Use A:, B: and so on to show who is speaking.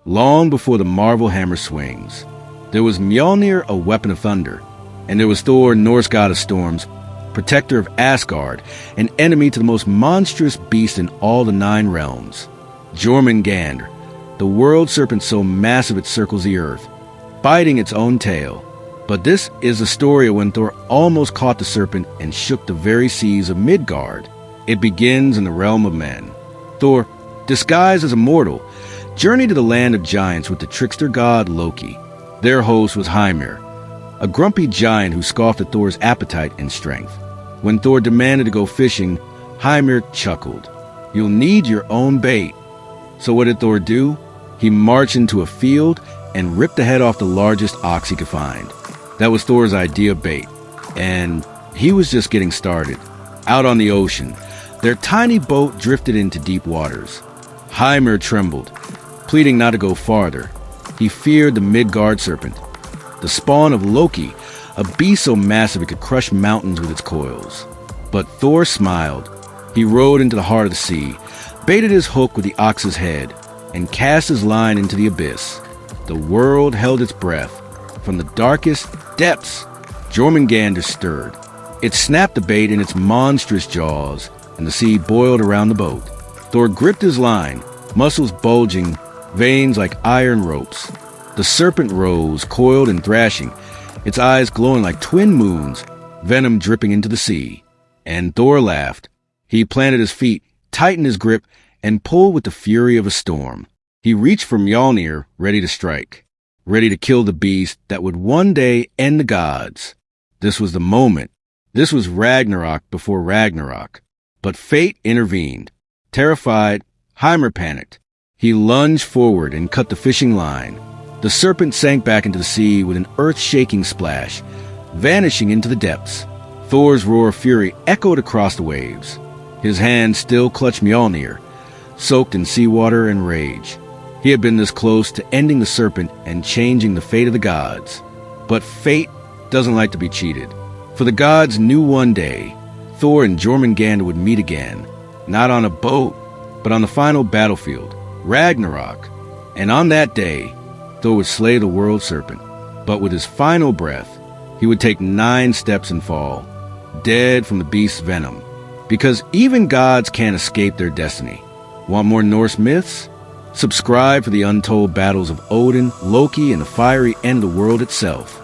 A: long before the Marvel hammer swings. There was Mjolnir, a weapon of thunder, and there was Thor, Norse god of storms, protector of Asgard, an enemy to the most monstrous beast in all the 9 realms. Jormungandr, the world serpent so massive it circles the earth, biting its own tail. But this is the story of when Thor almost caught the serpent and shook the very seas of Midgard. It begins in the realm of men. Thor, disguised as a mortal, journeyed to the land of giants with the trickster god Loki. Their host was Hymir, a grumpy giant who scoffed at Thor's appetite and strength. When Thor demanded to go fishing, Hymir chuckled. "You'll need your own bait." So what did Thor do? He marched into a field and ripped the head off the largest ox he could find. That was Thor's idea of bait. And he was just getting started. Out on the ocean, their tiny boat drifted into deep waters. Hymir trembled, pleading not to go farther. He feared the Midgard serpent, the spawn of Loki, a beast so massive it could crush mountains with its coils. But Thor smiled. He rode into the heart of the sea, baited his hook with the ox's head, and cast his line into the abyss. The world held its breath. From the darkest depths, Jormungandr stirred. It snapped the bait in its monstrous jaws, and the sea boiled around the boat. Thor gripped his line, muscles bulging, veins like iron ropes. The serpent rose, coiled and thrashing, its eyes glowing like twin moons, venom dripping into the sea. And Thor laughed. He planted his feet, tightened his grip, and pulled with the fury of a storm. He reached for Mjolnir, ready to strike, ready to kill the beast that would one day end the gods. This was the moment. This was Ragnarok before Ragnarok. But fate intervened. Terrified, Hymir panicked. He lunged forward and cut the fishing line. The serpent sank back into the sea with an earth-shaking splash, vanishing into the depths. Thor's roar of fury echoed across the waves. His hand still clutched Mjolnir, soaked in seawater and rage. He had been this close to ending the serpent and changing the fate of the gods. But fate doesn't like to be cheated. For the gods knew one day Thor and Jormungandr would meet again, not on a boat, but on the final battlefield, Ragnarok. And on that day, Thor would slay the world serpent. But with his final breath, he would take 9 steps and fall, dead from the beast's venom. Because even gods can't escape their destiny. Want more Norse myths? Subscribe for the untold battles of Odin, Loki, and the fiery end of the world itself.